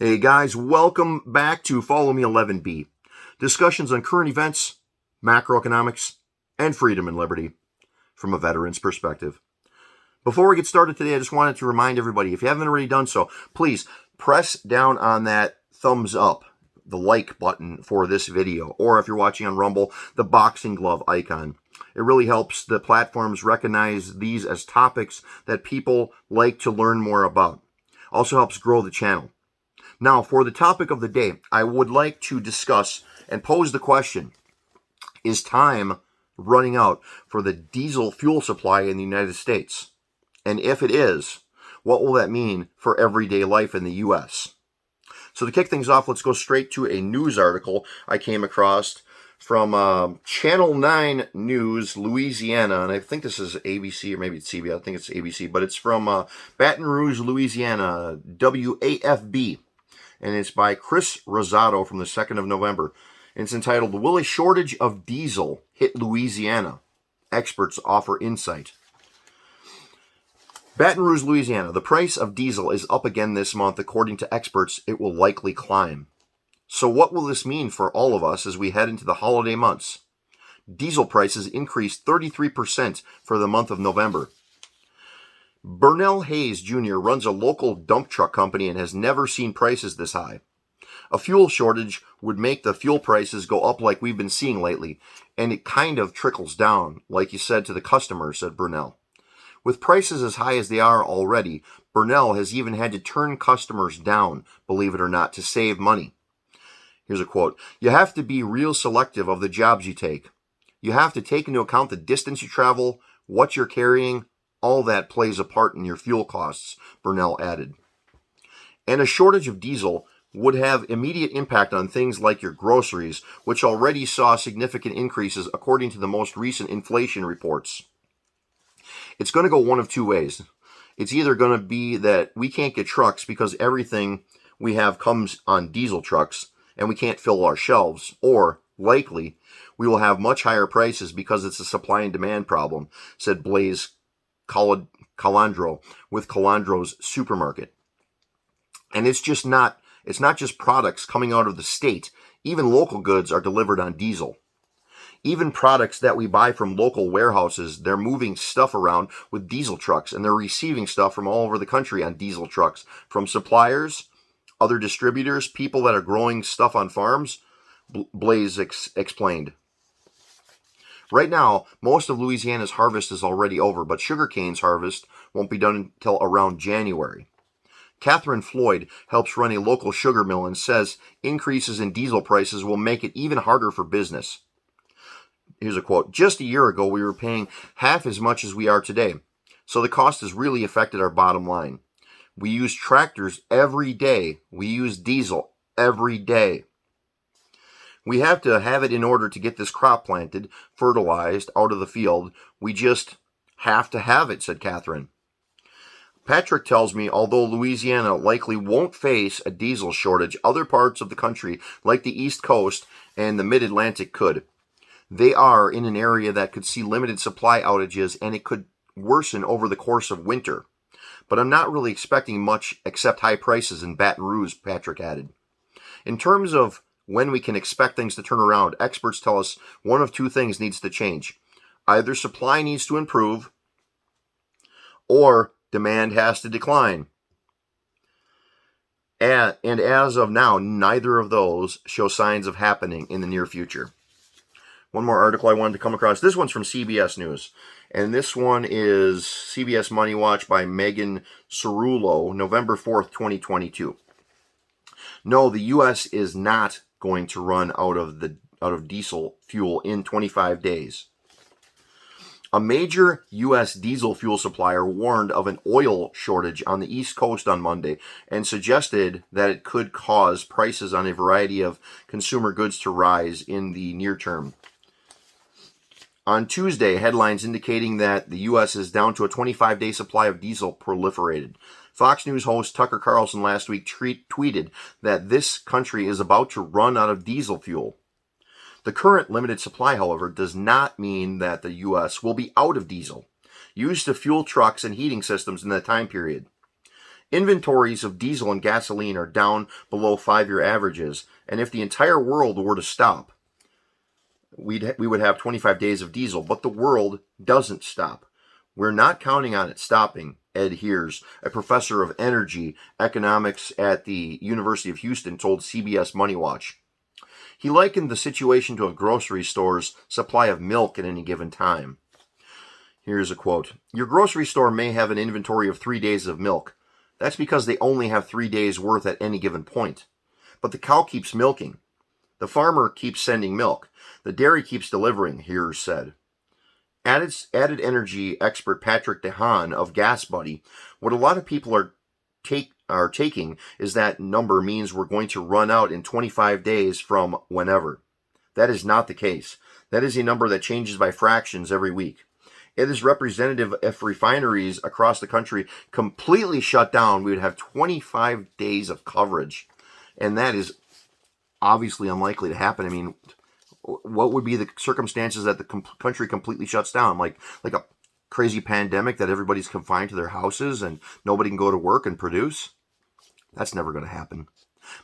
Hey guys, welcome back to Follow Me 11B. Discussions on current events, macroeconomics, and freedom and liberty from a veteran's perspective. Before we get started today, I just wanted to remind everybody, if you haven't already done so, please press down on that thumbs up, the like button for this video, or if you're watching on Rumble, the boxing glove icon. It really helps the platforms recognize these as topics that people like to learn more about. Also helps grow the channel. Now, for the topic of the day, I would like to discuss and pose the question, is time running out for the diesel fuel supply in the United States? And if it is, what will that mean for everyday life in the U.S.? So to kick things off, let's go straight to a news article I came across from Channel 9 News, Louisiana, and I think this is ABC or maybe it's CBS. I think it's ABC, but it's from Baton Rouge, Louisiana, WAFB. And it's by Chris Rosado from the 2nd of November. And it's entitled, Will a Shortage of Diesel Hit Louisiana? Experts Offer Insight. Baton Rouge, Louisiana. The price of diesel is up again this month. According to experts, it will likely climb. So what will this mean for all of us as we head into the holiday months? Diesel prices increased 33% for the month of November. Burnell Hayes Jr. runs a local dump truck company and has never seen prices this high. A fuel shortage would make the fuel prices go up like we've been seeing lately, and it kind of trickles down, like you said, to the customer, said Burnell. With prices as high as they are already, Burnell has even had to turn customers down, believe it or not, to save money. Here's a quote. You have to be real selective of the jobs you take. You have to take into account the distance you travel, what you're carrying. All that plays a part in your fuel costs, Burnell added. And a shortage of diesel would have immediate impact on things like your groceries, which already saw significant increases according to the most recent inflation reports. It's going to go one of two ways. It's either going to be that we can't get trucks because everything we have comes on diesel trucks and we can't fill our shelves, or likely we will have much higher prices because it's a supply and demand problem, said Blaze Calandro with Calandro's Supermarket. And it's not just products coming out of the state. Even local goods are delivered on diesel. Even products that we buy from local warehouses, they're moving stuff around with diesel trucks, and they're receiving stuff from all over the country on diesel trucks, from suppliers, other distributors, people that are growing stuff on farms, Blaze explained. Right now, most of Louisiana's harvest is already over, but sugarcane's harvest won't be done until around January. Catherine Floyd helps run a local sugar mill and says increases in diesel prices will make it even harder for business. Here's a quote. Just a year ago, we were paying half as much as we are today, so the cost has really affected our bottom line. We use tractors every day. We use diesel every day. We have to have it in order to get this crop planted, fertilized, out of the field. We just have to have it, said Catherine. Patrick tells me although Louisiana likely won't face a diesel shortage, other parts of the country, like the East Coast and the Mid-Atlantic, could. They are in an area that could see limited supply outages, and it could worsen over the course of winter. But I'm not really expecting much except high prices in Baton Rouge, Patrick added. In terms of when we can expect things to turn around, experts tell us one of two things needs to change. Either supply needs to improve, or demand has to decline. And as of now, neither of those show signs of happening in the near future. One more article I wanted to come across. This one's from CBS News. And this one is CBS Money Watch by Megan Cerullo, November 4th, 2022. No, the U.S. is not going to run out of diesel fuel in 25 days. A major U.S. diesel fuel supplier warned of an oil shortage on the East Coast on Monday and suggested that it could cause prices on a variety of consumer goods to rise in the near term. On Tuesday, headlines indicating that the U.S. is down to a 25-day supply of diesel proliferated. Fox News host Tucker Carlson last week tweeted that this country is about to run out of diesel fuel. The current limited supply, however, does not mean that the U.S. will be out of diesel, used to fuel trucks and heating systems in that time period. Inventories of diesel and gasoline are down below 5-year averages, and if the entire world were to stop, we would have 25 days of diesel, but the world doesn't stop. We're not counting on it stopping, Ed Heers, a professor of energy economics at the University of Houston, told CBS Money Watch. He likened the situation to a grocery store's supply of milk at any given time. Here's a quote. Your grocery store may have an inventory of 3 days of milk. That's because they only have 3 days worth at any given point. But the cow keeps milking. The farmer keeps sending milk. The dairy keeps delivering, Heers said. Added energy expert Patrick DeHaan of Gas Buddy, what a lot of people are taking is that number means we're going to run out in 25 days from whenever. That is not the case. That is a number that changes by fractions every week. It is representative if refineries across the country completely shut down, we would have 25 days of coverage. And that is obviously unlikely to happen. I mean, what would be the circumstances that the country completely shuts down? Like a crazy pandemic that everybody's confined to their houses and nobody can go to work and produce? That's never going to happen.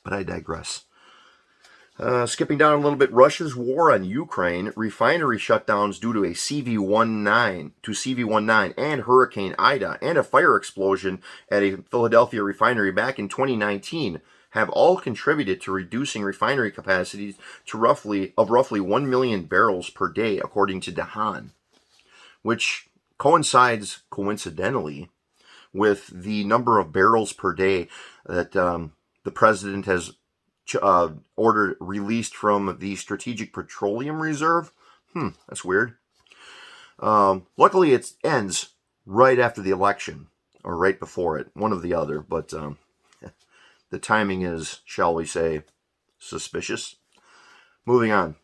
But I digress. Skipping down a little bit, Russia's war on Ukraine, refinery shutdowns due to a CV-19 and Hurricane Ida, and a fire explosion at a Philadelphia refinery back in 2019 have all contributed to reducing refinery capacity to roughly 1 million barrels per day, according to DeHaan, which coincides, coincidentally, with the number of barrels per day that the president has ordered released from the Strategic Petroleum Reserve. That's weird. Luckily, it ends right after the election, or right before it, one or the other, but the timing is, shall we say, suspicious. Moving on.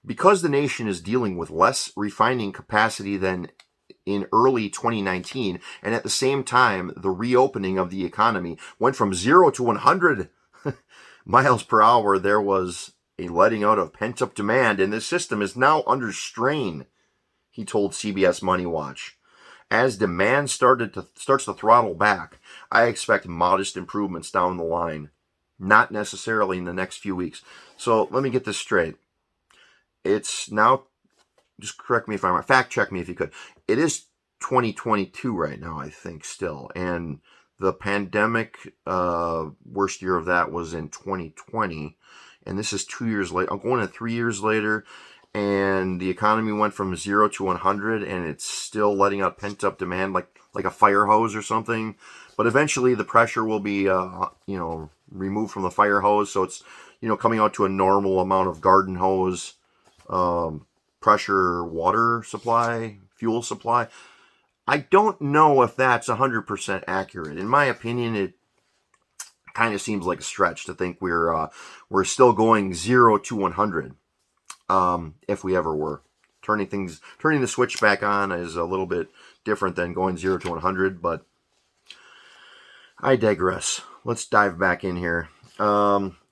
Because the nation is dealing with less refining capacity than in early 2019, and at the same time, the reopening of the economy went from 0 to 100 miles per hour, there was a letting out of pent-up demand, and the system is now under strain, he told CBS Money Watch. As demand starts to throttle back, I expect modest improvements down the line, not necessarily in the next few weeks. So let me get this straight. It's now, just correct me if I'm wrong, fact check me if you could. It is 2022 right now, I think, still, and the pandemic, worst year of that was in 2020, and this is 2 years later. I'm going to 3 years later, and the economy went from 0 to 100, and it's still letting out pent-up demand like a fire hose or something. But eventually the pressure will be, removed from the fire hose, so it's, coming out to a normal amount of garden hose, pressure, water supply, fuel supply. I don't know if that's 100% accurate. In my opinion, it kind of seems like a stretch to think we're still going 0 to 100. If we ever were. Turning the switch back on is a little bit different than going 0 to 100, but I digress. Let's dive back in here.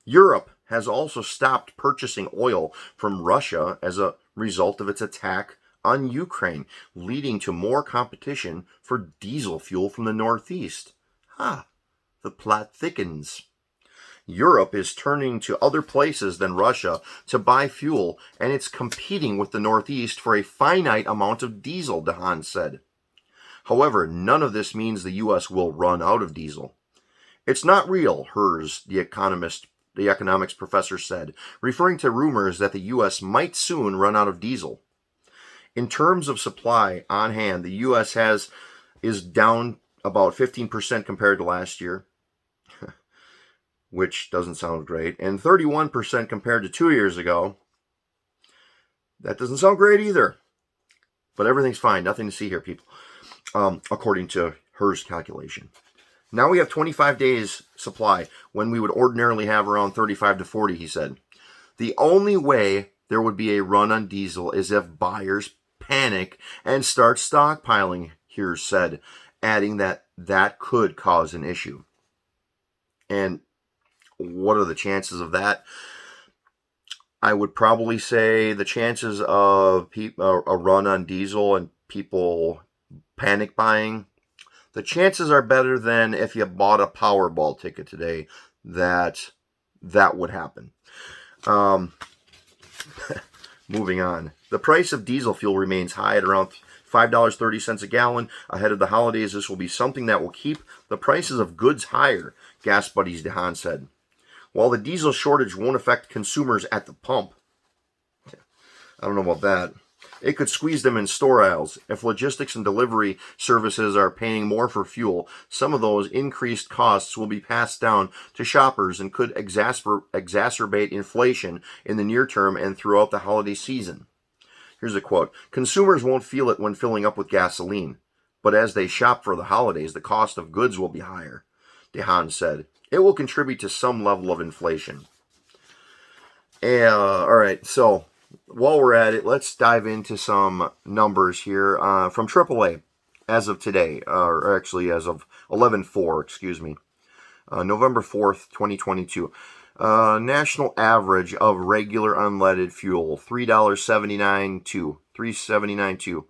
Europe has also stopped purchasing oil from Russia as a result of its attack on Ukraine, leading to more competition for diesel fuel from the Northeast. The plot thickens. Europe is turning to other places than Russia to buy fuel, and it's competing with the Northeast for a finite amount of diesel, DeHaan said. However, none of this means the U.S. will run out of diesel. It's not real, Heers, the economics professor said, referring to rumors that the U.S. might soon run out of diesel. In terms of supply on hand, the U.S. is down about 15% compared to last year, which doesn't sound great, and 31% compared to 2 years ago. That doesn't sound great either. But everything's fine. Nothing to see here, people, according to Heers' calculation. Now we have 25 days supply when we would ordinarily have around 35 to 40, he said. The only way there would be a run on diesel is if buyers panic and start stockpiling, Heers said, adding that could cause an issue. And what are the chances of that? I would probably say the chances of a run on diesel and people panic buying, The chances are better than if you bought a Powerball ticket today that would happen. Moving on. The price of diesel fuel remains high at around $5.30 a gallon. Ahead of the holidays, this will be something that will keep the prices of goods higher, Gas Buddies DeHaan said. While the diesel shortage won't affect consumers at the pump, I don't know about that, it could squeeze them in store aisles. If logistics and delivery services are paying more for fuel, some of those increased costs will be passed down to shoppers and could exacerbate inflation in the near term and throughout the holiday season. Here's a quote. Consumers won't feel it when filling up with gasoline, but as they shop for the holidays, the cost of goods will be higher, DeHaan said. It will contribute to some level of inflation. All right, so while we're at it, let's dive into some numbers here from AAA as of today, or actually as of 11/4, November 4th, 2022. National average of regular unleaded fuel, $3.79.2.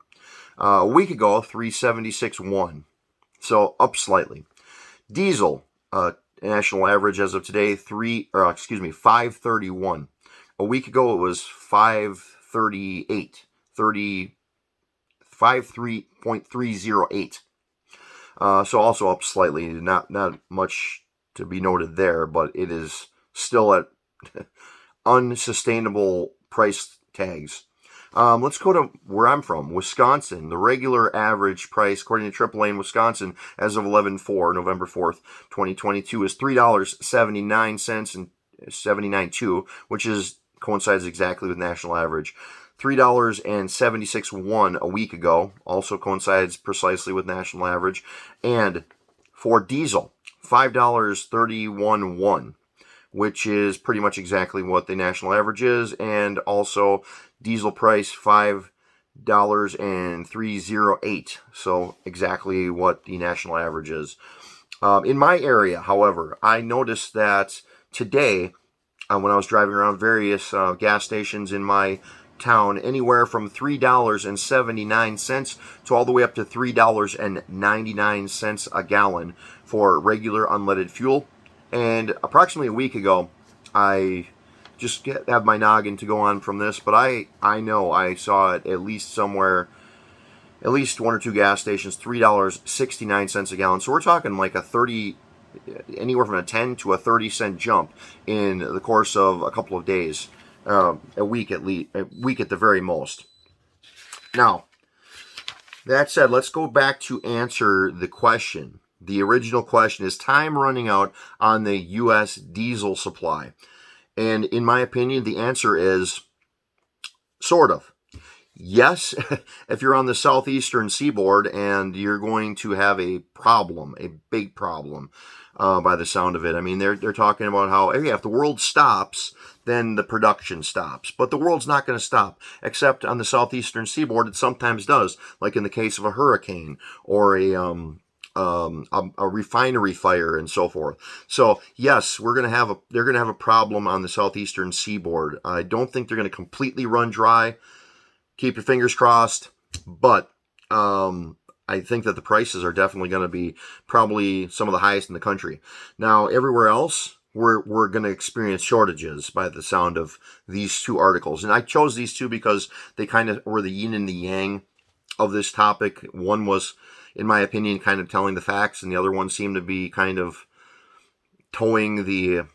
A week ago, $3.76.1. So up slightly. Diesel, national average as of today, $5.31. A week ago, it was $5.38, 53.308. So also up slightly. Not much to be noted there, but it is still at unsustainable price tags. Let's go to where I'm from, Wisconsin. The regular average price, according to AAA in Wisconsin, as of 11/4, November 4th, 2022, is $3.79 and 79.2, which coincides exactly with national average. $3.76.1 a week ago, also coincides precisely with national average. And for diesel, $5.31.1, which is pretty much exactly what the national average is, and also diesel price $5.308, so exactly what the national average is. In my area, however, I noticed that today, when I was driving around various gas stations in my town, anywhere from $3.79 to all the way up to $3.99 a gallon for regular unleaded fuel. And approximately a week ago, I just have my noggin to go on from this, but I know I saw it at least somewhere, at least one or two gas stations, $3.69 a gallon. So we're talking like anywhere from a 10 to a 30-cent jump in the course of a couple of days, a week at the very most. Now, that said, let's go back to answer the question. The original question: is time running out on the U.S. diesel supply? And in my opinion, the answer is sort of. Yes, if you're on the southeastern seaboard, and you're going to have a problem, a big problem, by the sound of it. I mean, they're talking about how, if the world stops, then the production stops. But the world's not going to stop, except on the southeastern seaboard, it sometimes does, like in the case of a hurricane or a refinery fire and so forth. So yes, they're going to have a problem on the southeastern seaboard. I don't think they're going to completely run dry. Keep your fingers crossed, but I think that the prices are definitely going to be probably some of the highest in the country. Now, everywhere else, we're going to experience shortages by the sound of these two articles. And I chose these two because they kind of were the yin and the yang of this topic. One was, in my opinion, kind of telling the facts, and the other one seemed to be kind of towing the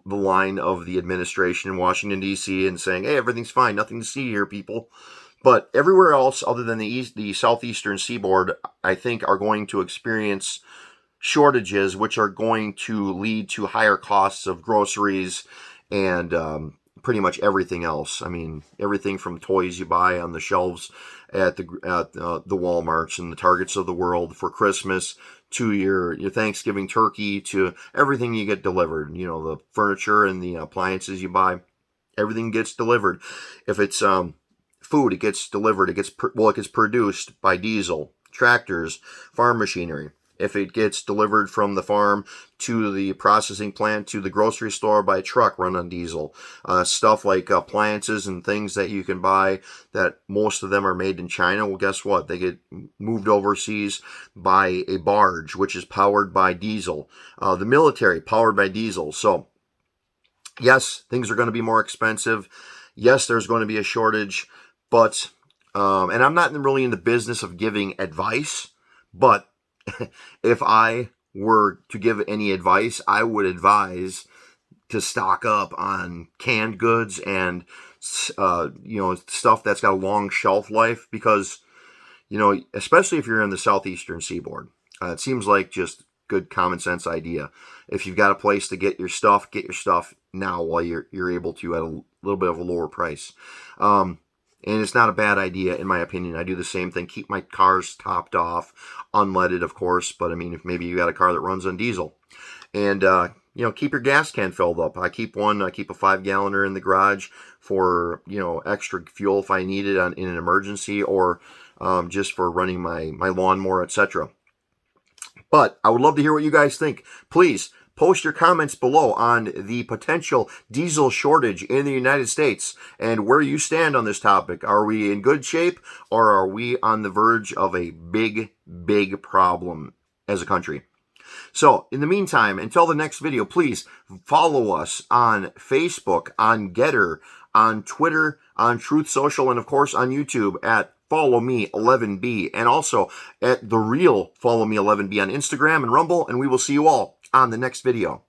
line of the administration in Washington, D.C. and saying, hey, everything's fine, nothing to see here, people. But everywhere else, other than the southeastern seaboard, I think are going to experience shortages, which are going to lead to higher costs of groceries and pretty much everything else. I mean, everything from toys you buy on the shelves at the Walmarts and the Targets of the world for Christmas, to your Thanksgiving turkey, to everything you get delivered. You know, the furniture and the appliances you buy, everything gets delivered. If it's food, it gets delivered. It gets produced by diesel, tractors, farm machinery. If it gets delivered from the farm to the processing plant to the grocery store by truck, run on diesel. Stuff like appliances and things that you can buy that most of them are made in China, well, guess what? They get moved overseas by a barge, which is powered by diesel. The military, powered by diesel. So, yes, things are going to be more expensive. Yes, there's going to be a shortage, but, and I'm not really in the business of giving advice, but if I were to give any advice, I would advise to stock up on canned goods and, stuff that's got a long shelf life because, especially if you're in the southeastern seaboard, it seems like just good common sense idea. If you've got a place to get your stuff now while you're able to at a little bit of a lower price. And it's not a bad idea, in my opinion. I do the same thing. Keep my cars topped off, unleaded, of course. But, I mean, if maybe you got a car that runs on diesel. And, keep your gas can filled up. I keep a 5-galloner in the garage for, extra fuel if I need it in an emergency or just for running my lawnmower, etc. But I would love to hear what you guys think. Please post your comments below on the potential diesel shortage in the United States and where you stand on this topic. Are we in good shape or are we on the verge of a big, big problem as a country? So, in the meantime, until the next video, please follow us on Facebook, on Gettr, on Twitter, on Truth Social, and of course on YouTube at Follow Me 11B, and also at The Real Follow Me 11B on Instagram and Rumble, and we will see you all on the next video.